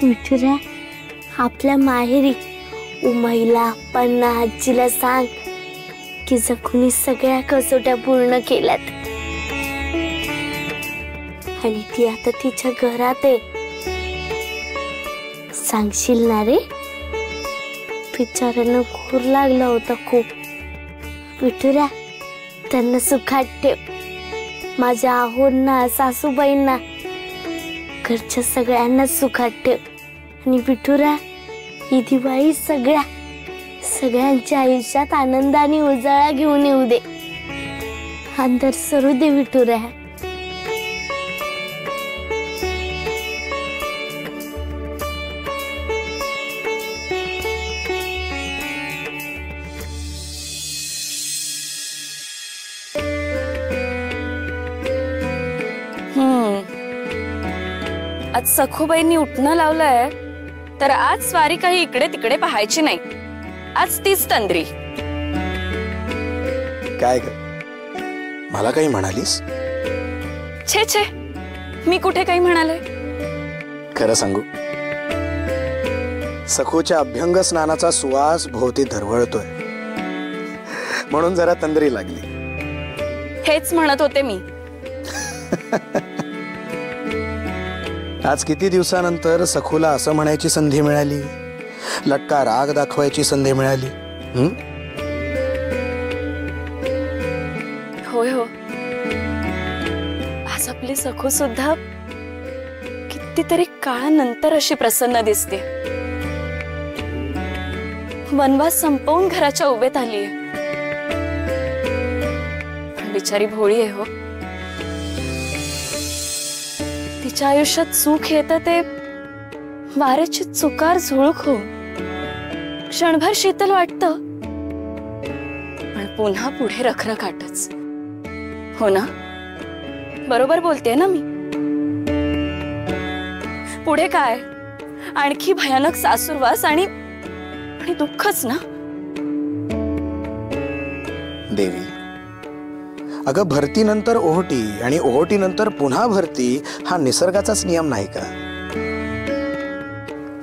विठुरा, आपल्या माहेरी उमईला पन्ना आजीला सांग की जखुनी सगळ्या कसोट्या पूर्ण केल्यात आणि ती आता तिच्या घरात आहे. सांगशील ना रे? बिचाऱ्यांना घोर लागला होता खूप. विठुरा, त्यांना सुखात ठेव. माझ्या आहोंना, सासूबाईंना, घरच्या सगळ्यांना सुखात ठेव. आणि विठुरा, ही दिवाळी सगळ्यांच्या आयुष्यात आनंदाने उजाळा घेऊन येऊ दे. अंदर सरू दे विठुरा. आज सखूबाईंनी उठणं लावलंय तर आज स्वारी काही इकडे तिकडे पाहायची नाही. आज तीच तंद्री. काय ग, मला काही म्हणालीस? छे छे, मी कुठे काही म्हणाले? खरं सांगू, सखूच्या अभ्यंग स्नानाचा सुवास भोवती दरवळतोय म्हणून जरा तंद्री लागली. हेच म्हणत होते मी. आज किती दिवसानंतर सखूला असं म्हणायची संधी मिळाली, लटका राग दाखवायची संधी मिळाली. होय हो, आज आपली सखू सुद्धा कितीतरी काळानंतर अशी प्रसन्न दिसते. वनवास संपवून घराच्या उभेत आलीये. बिचारी भोळी आहे हो. तिच्या आयुष्यात सुख येतं ते वाऱ्याची चुकार झुळूक हो. क्षणभर शीतल वाटतं, पण पुन्हा पुढे रखरखाटच. हो ना? बरोबर बोलते ना मी? पुढे काय? आणखी भयानक सासूरवास आणि दुःखच ना. देवी, अगं भरतीनंतर ओहोटी आणि ओहोटीनंतर पुन्हा भरती हा निसर्गाचाच नियम नाही का?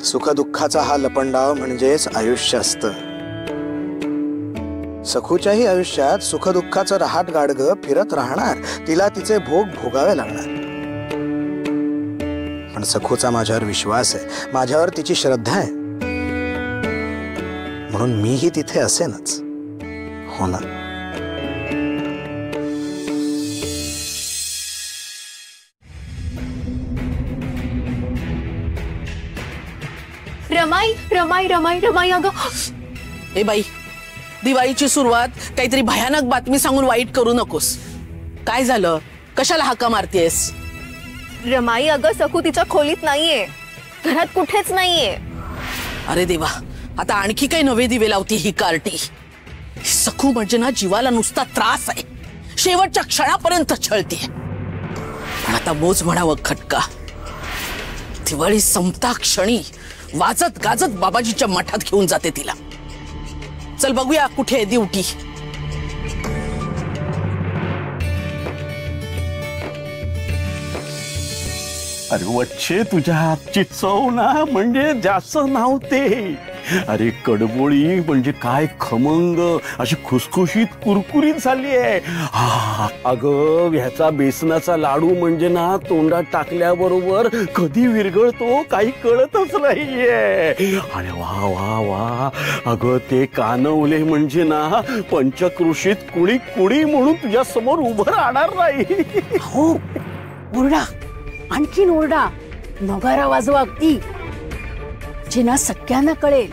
सुखदुःखाचा हा लपंडाव म्हणजेच आयुष्य असतं. सखूच्याही आयुष्यात सुखदुःखाचं रहाट गाडगं फिरत राहणार. तिला तिचे भोग भोगावे लागणार. पण सखूचा माझ्यावर विश्वास आहे, माझ्यावर तिची श्रद्धा आहे, म्हणून मीही तिथे असेनच. हो ना? रमाई रमाई रमाई रमाई, अगं ए बाई, दिवाळीची सुरुवात काहीतरी भयानक बातमी सांगून वाईट करू नकोस. काय झालं? कशाला हाका मारतेस? रमाई, अगं सखू तिच्या खोलीत नाहीये, घरात कुठेच नाहीये. अरे देवा, आता आणखी काही नवे दिवे लावती ही कार्टी. सखू म्हणजे ना जीवाला नुसता त्रास आहे. शेवटच्या क्षणापर्यंत छळते. पण आता मोज म्हणावं खटका. दिवाळी संपता क्षणी वाजत गाजत बाबाजीच्या मठात घेऊन जाते तिला. चल बघूया कुठे आहे दिवटी. अरे वच्छे, तुझ्या हातची चव ना म्हणजे जास्त नव्हते. अरे कडबोळी म्हणजे काय खमंग, अशी खुसखुशीत कुरकुरीत झाली आहे. अगं ह्याचा बेसनाचा लाडू म्हणजे ना तोंडात टाकल्याबरोबर कधी विरघळतो काही कळतच नाहीये. अरे वा वा वा. अगं ते कानवले म्हणजे ना पंचक्रोशीत कुणी कुणी म्हणून तुझ्या समोर उभं राहणार नाही. हो, ओरडा, आणखीन ओरडा, नगारा वाजवा अगदी. जिना सगळ्यांना कळेल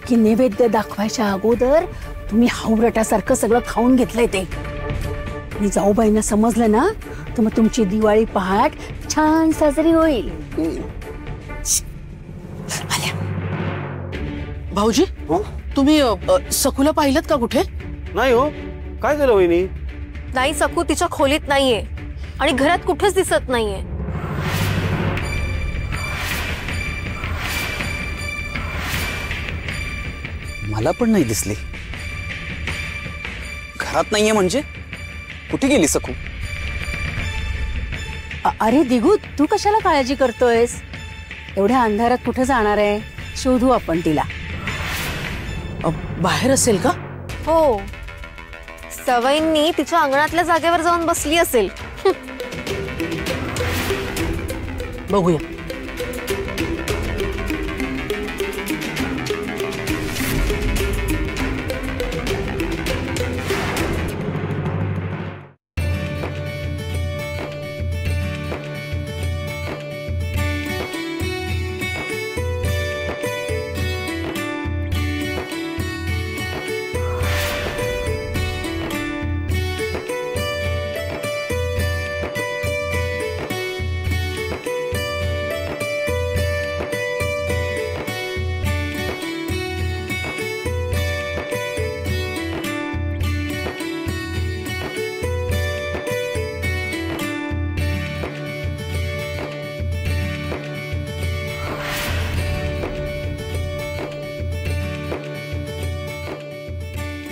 की नैवेद्य दाखवायच्या अगोदर तुम्ही हावरटासारखं सगळं खाऊन घेतलंय ते. आणि जाऊबाईंना समजलं ना तर मग तुमची दिवाळी पहाट छान साजरी होईल. भाऊजी, तुम्ही सखूला पाहिलं का कुठे? नाही हो. काय झालं वहिनी? नाही, सखू तिच्या खोलीत नाहीये आणि घरात कुठेच दिसत नाहीये. मला पण नाही दिसली. घरात नाहीये म्हणजे कुठे गेली सखू? अरे दिगू, तू कशाला काळजी करतोयस? एवढ्या अंधारात कुठे जाणार आहे? शोधू आपण तिला. बाहेर असेल का? हो, सवयींनी तिच्या अंगणातल्या जागेवर जाऊन बसली असेल. बघूया.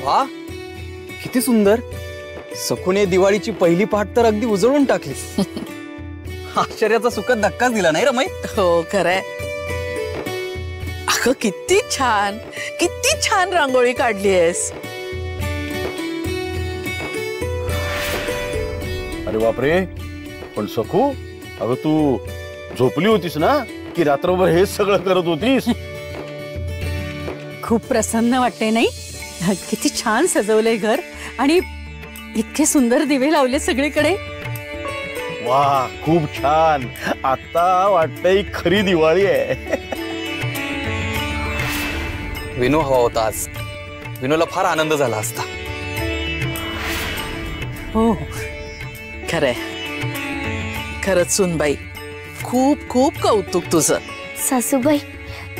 वा, किती सुंदर. सखूने दिवाळीची पहिली पहाट तर अगदी उजळून टाकली. आश्चर्याचा सुखद धक्काच दिला नाही रमाई? हो खरंय. अगं किती छान रांगोळी काढली आहेस. अरे बापरे, पण सखू, अगं तू झोपली होतीस ना की रात्रभर हेच सगळं करत होतीस? खूप प्रसन्न वाटते नाही? किती छान सजवलंय घर आणि इतके सुंदर दिवे लावले सगळीकडे. वा, खूप छान. आता वाटतंय खरी दिवाळी आहे. विनू हवा होता आज. विनूला फार आनंद झाला असता. हो, खरंय. खरंच सुनबाई, खूप खूप कौतुक तुझं. सासूबाई,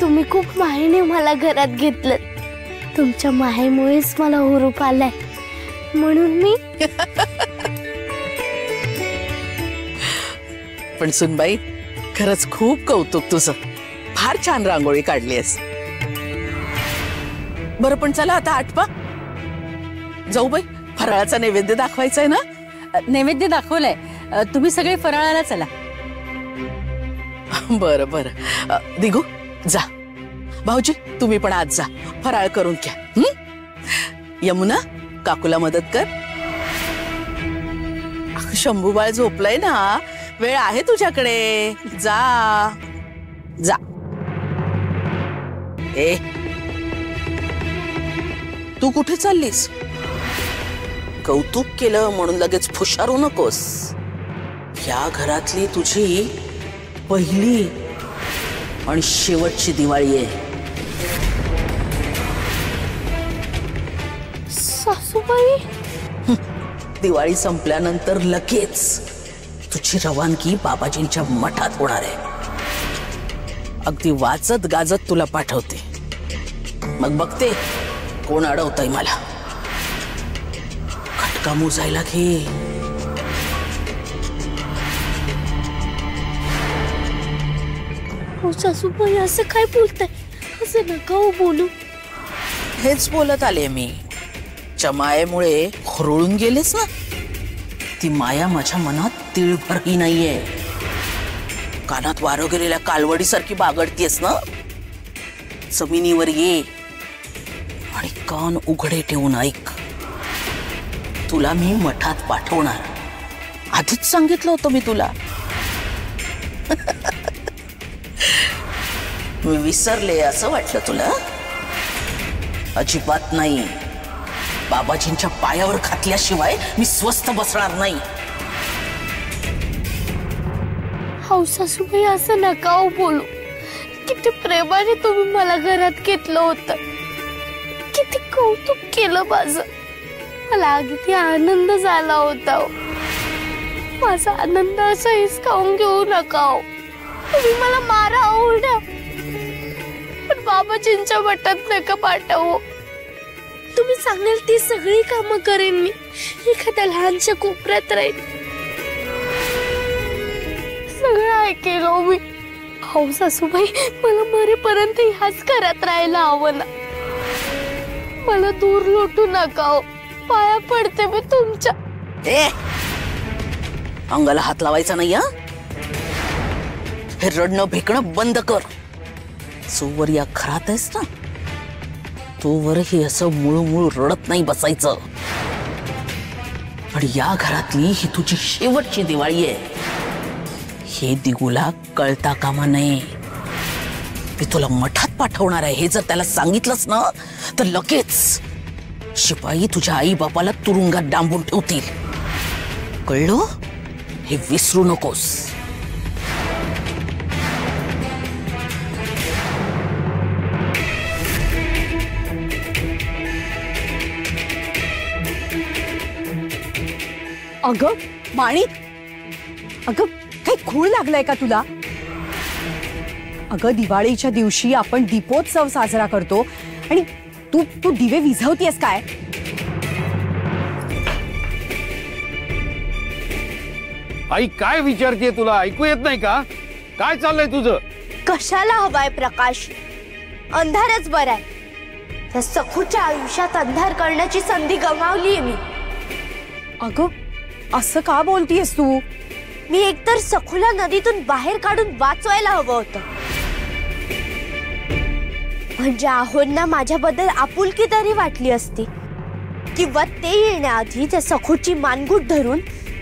तुम्ही खूप मायेने मला घरात घेतलं. तुमच्या मायेमुळेच मला हुरूप आलाय, म्हणून मी. पण सुनबाई, खरंच खूप कौतुक तुझं. फार छान रांगोळी काढलीस. बरं, पण चला आता आटपा. जाऊ बाई, फराळाचा नैवेद्य दाखवायचाय ना? नैवेद्य दाखवलंय. तुम्ही सगळे फराळाला चला. बरं बरं. दिगू जा. भाऊजी तुम्ही पण आज जा, फराळ करून घ्या. यमुना, काकूला मदत कर. शंभूबाळ झोपलाय ना, वेळ आहे तुझ्याकडे. जा जा. ए, तू कुठे चाललीस? कौतुक केलं म्हणून लगेच फुशारू नकोस. या घरातली तुझी पहिली आणि शेवटची दिवाळी आहे. सासूबाई, दिवाळी संपल्यानंतर लगेच तुझी रवानगी बाबाजींच्या मठात होणार आहे. अगदी वाजत गाजत तुला पाठवते. मग बघते कोण अडवतंय मला. खटका मोजायला घे. हो सासूबाई, असं काय बोलताय? असं नका हो बोलू. हेच बोलत आले मी. च्या मायेमुळे हुरळून गेलेस ना, ती माया माझ्या मनात तिळभरही नाहीये. कानात वारं गेलेल्या कालवडीसारखी बागडतीयस ना. जमिनीवर ये आणि कान उघडे ठेवून ऐक. तुला मी मठात पाठवणार. आधीच सांगितलं होतं मी तुला. मी विसरले असं वाटलं तुला? अजिबात नाही. बाबाजींच्या पायावर घातल्याशिवाय मी स्वस्थ बसणार नाही. हो सासूबाई, असं नका हो बोलू. किती प्रेमाने तुम्ही मला घरात घेतलं होतं. किती कौतुक केलं माझं. मला अगदी आनंद झाला होता. माझा आनंद असा हिसकावून घेऊ नका हो. तुम्ही मला मारा, ओरडा, पण बाबाजींच्या मठात नका पाठवू. तुम्ही सांगाल ती सगळी कामं करेन मी. एखाद्या लहानशा कोपऱ्यात राहील. सगळं ऐकेल हो मी. हो सासूबाई, मला मरेपर्यंत ह्याच घरात राहायला हवं ना. मला दूर लोटू नका हो. पाया पडते मी तुमच्या. अंगाला हात लावायचा नाही. हे रडणं भेकणं बंद कर. जोवर या घरात आहेस ना तोवरही असं मुळमुळ रडत नाही बसायचं. आणि या घरातली ही तुझी शेवटची दिवाळी आहे हे दिगूला कळता कामा नये. मी तुला मठात पाठवणार आहे हे जर त्याला सांगितलंस ना तर लगेच शिपाई तुझ्या आई बापाला तुरुंगात डांबून ठेवतील. कळलं? हे विसरू नकोस. अगं माणिक, अगं काही खूळ लागलाय का तुला? अगं दिवाळीच्या दिवशी आपण दीपोत्सव साजरा करतो आणि तू तू दिवे विझवतेस काय? आई काय विचारते तुला? ऐकू येत नाही का? काय चाललंय तुझं? कशाला हवाय प्रकाश? अंधारच बराय. त्या सखूच्या आयुष्यात अंधार करण्याची संधी गमावलीये मी. अगं असं का बोलतीयस तू? मी एकतर सखूला नदीतून बाहेर काढून वाचवायला हवं होतं. म्हणजे आहोंना माझ्याबद्दल आपुलकी तरी वाटली असती. किंवा ते येण्याआधी त्या सखूची मानगूट धरून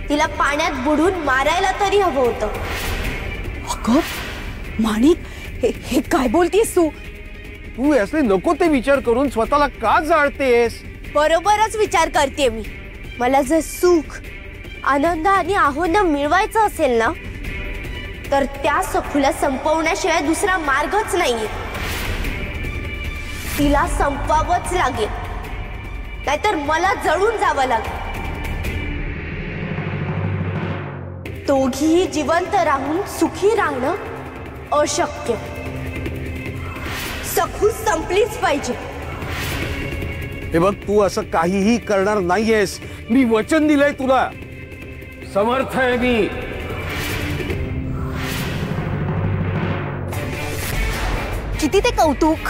तिला पाण्यात बुडून मारायला तरी हवं होतं. अगं माणिक, हे काय बोलतीयस तू? तू असले नको ते विचार करून स्वतःला का जाळतेस? बरोबरच विचार करते मी. मला जर सुख आनंद आणि आहोंना मिळवायचं असेल ना तर त्या सखूला संपवण्याशिवाय दुसरा मार्गच नाहीये. तिला संपवावंच लागेल नाहीतर मला जळून जावं लागेल. दोघीही जिवंत राहून सुखी राहणं अशक्य. सखू संपलीच पाहिजे. हे बघ तू असं काहीही करणार नाहीयेस. मी वचन दिलंय तुला. समर्थ आहे मी. किती ते कौतुक.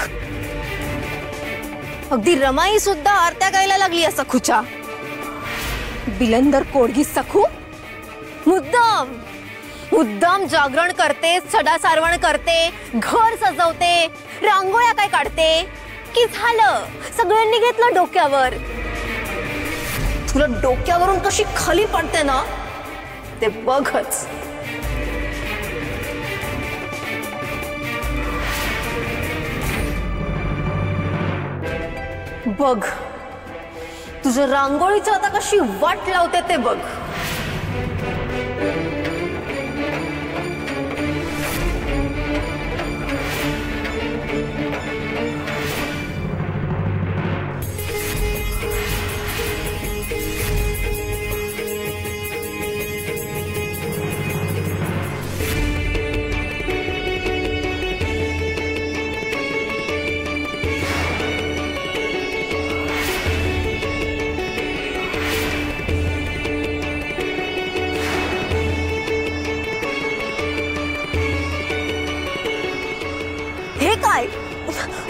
अगदी रमाई सुद्धा आरत्या गायला लागली सखूच्या. बिलंदर कोडगी सखू मुद्दाम मुद्दाम जागरण करते, सडा सारवण करते, घर सजवते, रांगोळ्या काय काढते की झालं सगळ्यांनी घेतलं डोक्यावर. तुला डोक्यावरून कशी खाली पडते ना ते बघच. बघ तुझ्या रांगोळीचं आता कशी वाट लावते ते बघ.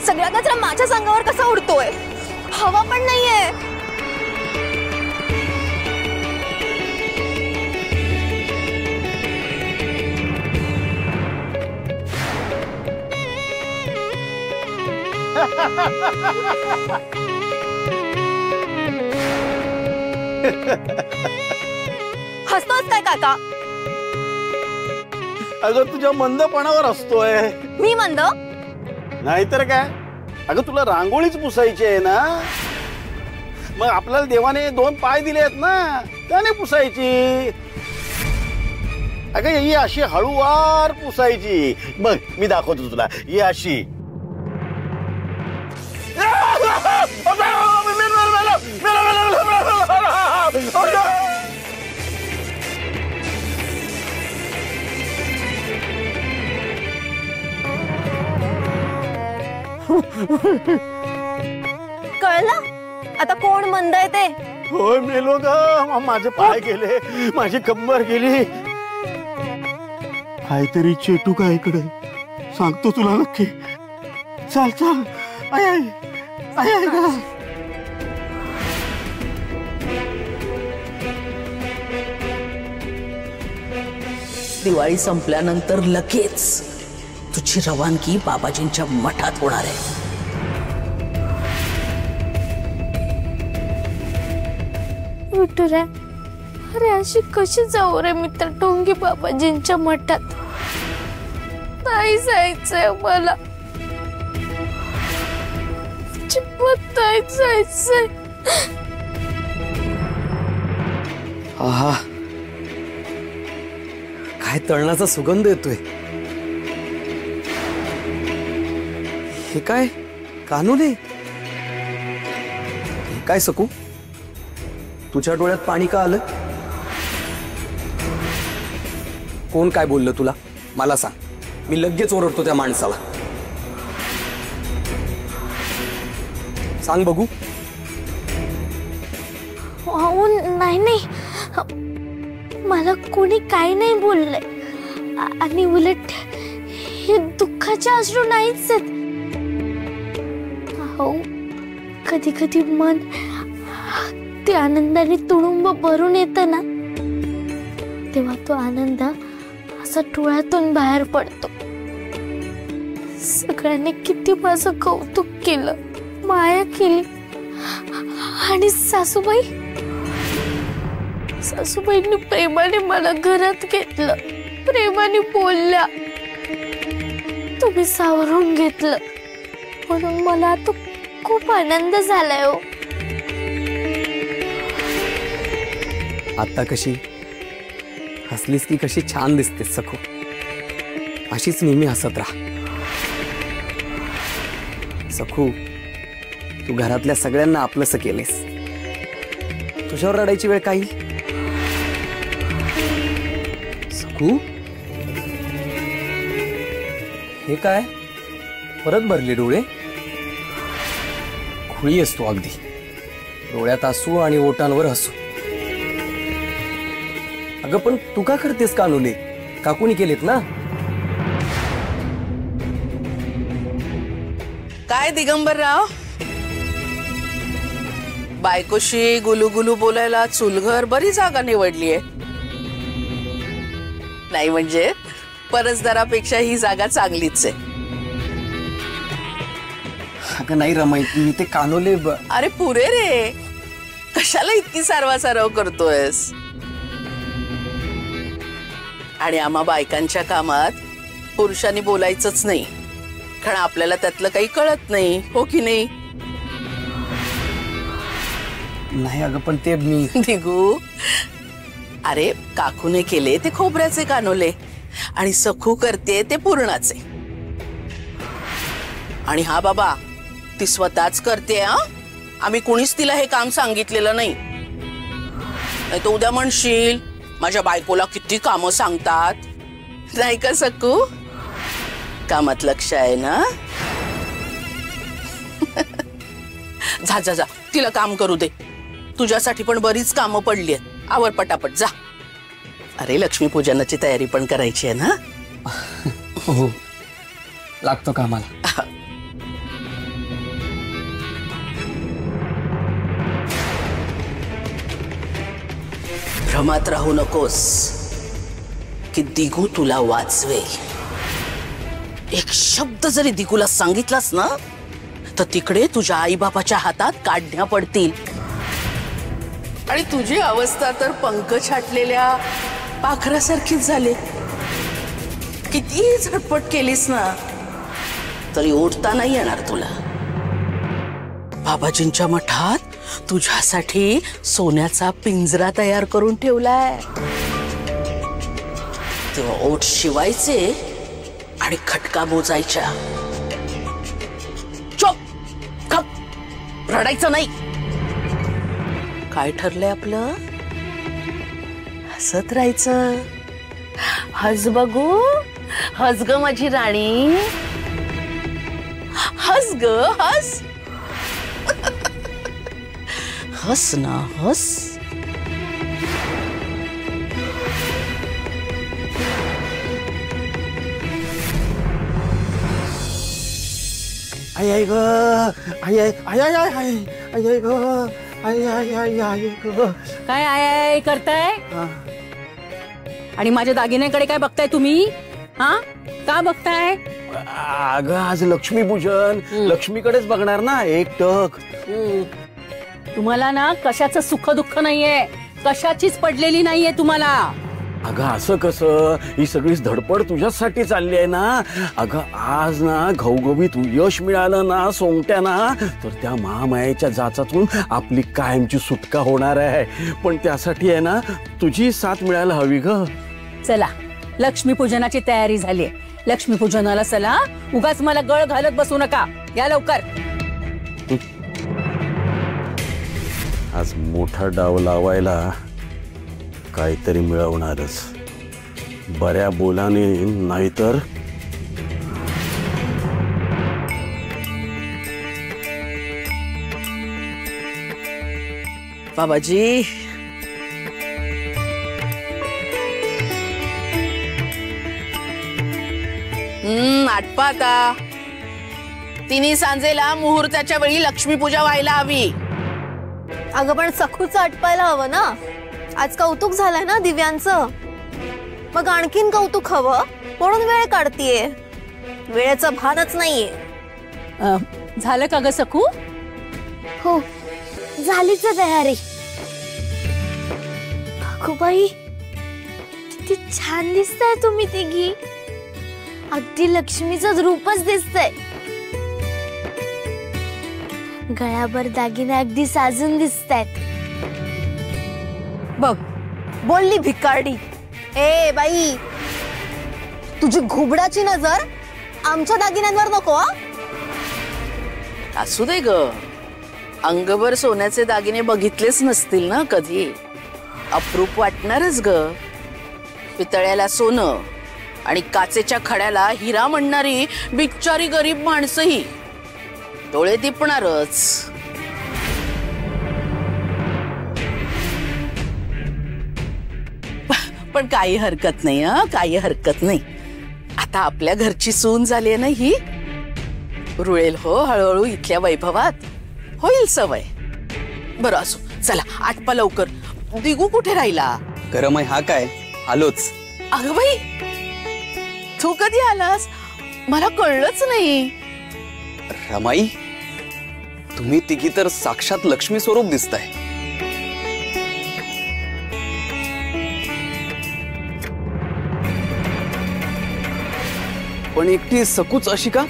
सगळ्या कचरा माझ्या संगावर कसा उडतोय? हवा पण नाहीये. हसतोस काय काका? अगं तुझ्या मंदपणावर असतोय. मी मंद नाहीतर काय? अगं तुला रांगोळीच पुसायची आहे ना. मग आपल्याला देवाने 2 पाय दिले आहेत ना त्याने पुसायची. अगं ही अशी हळूवार पुसायची. बघ मी दाखवतो तुला. ही अशी कळलं आता कोण मंद आहे ते? होय मेलो ग. माझे पाय गेले, माझी कंबर गेली. काहीतरी चेटू का इकडे सांगतो तुला नक्की. चाल चाल. आय आय आय आय ग. दिवाळी संपल्यानंतर लगेच तुझी रवानगी बाबाजींच्या मठात होणार आहे. विठुरा, अरे अशी कशी जाऊ रे मी तर टोंगी बाबाजींच्या मठात? नाही जायचंय मला, अजिबात नाही जायचंय. आहा, काय तळणाचा सुगंध येतोय. हे काय कानोले? हे काय सकू, तुझ्या डोळ्यात पाणी का आलं? कोण काय बोललं तुला मला सांग, मी लगेच ओरडतो त्या माणसाला. सांग बघू. अहो नाही नाही, मला कोणी काही नाही बोललंय. आणि उलट हे दुःखाचे अश्रू नाहीच आहेत. अहो कधी कधी मन ते आनंदाने तुडुंब भरून येतं ना, तेव्हा तो आनंद असा डोळ्यातून बाहेर पडतो. सगळ्यांनी किती माझं कौतुक केलं, माया केली. आणि सासूबाईंनी प्रेमाने मला घरात घेतलं, प्रेमाने बोलल्या, तुम्ही सावरून घेतलं, म्हणून मला आता खूप आनंद झालाय. हो आता कशी हसलीस की कशी छान दिसतेस सखू. अशीच नेहमी हसत राहा सखू. तू घरातल्या सगळ्यांना आपलंसं केलेस, तुझ्यावर रडायची वेळ काही. सखू, हे काय परत भरले डोळे? खुळी असतो अगदी, डोळ्यात असू आणि ओटांवर हसू. अगं पण तू का करतेस कानोले? काकूनी केलेत ना. काय दिगंबरराव, बायकोशी गुलुगुलू बोलायला चुलघर बरी जागा निवडलीये. नाही म्हणजे परसदारापेक्षा ही जागा चांगलीच आहे. अगं नाही रमाई, मी ते कानोले अरे पुरे रे, कशाला इतकी सारवासारव करतोयस? आणि आम्हा बायकांच्या कामात पुरुषांनी बोलायचंच नाही, कारण आपल्याला त्यातलं काही कळत नाही. हो की नाही? नाही अगं पण ते मी दिगू, अरे काकूने केले ते खोबऱ्याचे कानोले आणि सखू करते ते पुरणाचे. आणि हा बाबा, ती स्वतःच करते. आम्ही कुणीच तिला हे काम सांगितलेलं नाही. नाही तर उद्या म्हणशील माझ्या बायकोला किती कामं सांगतात, नाही का सखू? कामात लक्ष आहे ना? जा जा जा, तिला काम करू दे. तुझ्यासाठी पण बरीच कामं पडली आहेत. आवर पटापट जा. अरे लक्ष्मीपूजनाची तयारी पण करायची आहे ना. हो, लागतो कामाला. भ्रमात राहू नकोस की दिगू तुला वाचवेल. एक शब्द जरी दिगूला सांगितलास ना, तर तिकडे तुझ्या आईबापाच्या हातात काढण्या पडतील. आणि तुझी अवस्था तर पंख छाटलेल्या पाखरासारखीच झाली. किती झटपट केलीस ना, तरी उठता नाही येणार तुला. बाबाजींच्या मठात तुझ्यासाठी सोन्याचा पिंजरा तयार करून ठेवलाय. तेव्हा ओठ शिवायचे आणि खटका मोजायच्या. चुप, गप, रडायचं नाही. काय ठरलंय आपलं? हसत राहायचं. हस बघू, हस ग माझी राणी, हस ग, हस. हस ना, हस. आई आई ग, आई आई आई आई आई आई आई आई ग, आई आई आई आई ग. काय आय आय करताय? आणि माझ्या दागिन्याकडे काय बघताय तुम्ही? हा, का बघताय? अगं आज लक्ष्मीपूजन, लक्ष्मीकडेच बघणार ना एकटक. तुम्हाला ना कशाचं सुख दुःख नाहीये, कशाचीच पडलेली नाहीये तुम्हाला. अगं असं कसं, ही सगळीच धडपड तुझ्यासाठी चालली आहे ना. अगं आज ना घवघवीत यश मिळालं ना सोंगट्या ना, तर त्या महामायेच्या जाचातून आपली कायमची सुटका होणार आहे. पण त्यासाठी आहे ना तुझी साथ मिळायला हवी ग. चला, लक्ष्मीपूजनाची तयारी झालीये. लक्ष्मीपूजनाला चला, उगाच मला गळ घालत बसू नका. या लवकर. आज मोठा डाव लावायला काहीतरी मिळवणारच, बऱ्या बोलाने नाहीतर. बाबाजी, आटपा आता. तिन्ही सांजेला मुहूर्ताच्या वेळी लक्ष्मीपूजा व्हायला हवी. अगं पण सखूचं आटपायला हवं ना. आज कौतुक झालंय ना दिव्यांचं, मग आणखीन कौतुक हवं म्हणून वेळ काढतीये. वेळेचं भानच नाहीये. झालं का ग सखू? हो, झालीच तयारी. अगोबाई, किती छान दिसताय तुम्ही तिघी. अगदी लक्ष्मीचं रूपच दिसतंय. गळ्याभर दागिने अगदी साजून दिसतायत. बघ, बोलली भिकारडी. ए बाई, तुझी घुबडाची नजर आमच्या दागिन्यांवर नको. असू दे ग, अंगभर सोन्याचे दागिने बघितलेच नसतील ना कधी. अप्रूप वाटणारच ग. पितळ्याला सोनं आणि काचेच्या खड्याला हिरा म्हणणारी बिचारी गरीब माणसंही डोळे दिपणारच. पण काही हरकत नाही, काही हरकत नाही. आता आपल्या घरची सून झाली ना ही, रुळेल हो हळूहळू इथल्या वैभवात. होईल सवय. बरं असो, चला आटपा लवकर. दिगू कुठे राहिला? गरमाई हा काय, आलोच. अगं बाई, तू कधी आलास? मला कळलंच नाही. रमाई, तुम्ही तिघी तर साक्षात लक्ष्मी स्वरूप दिसताय. पण एकटी सकूच अशी का?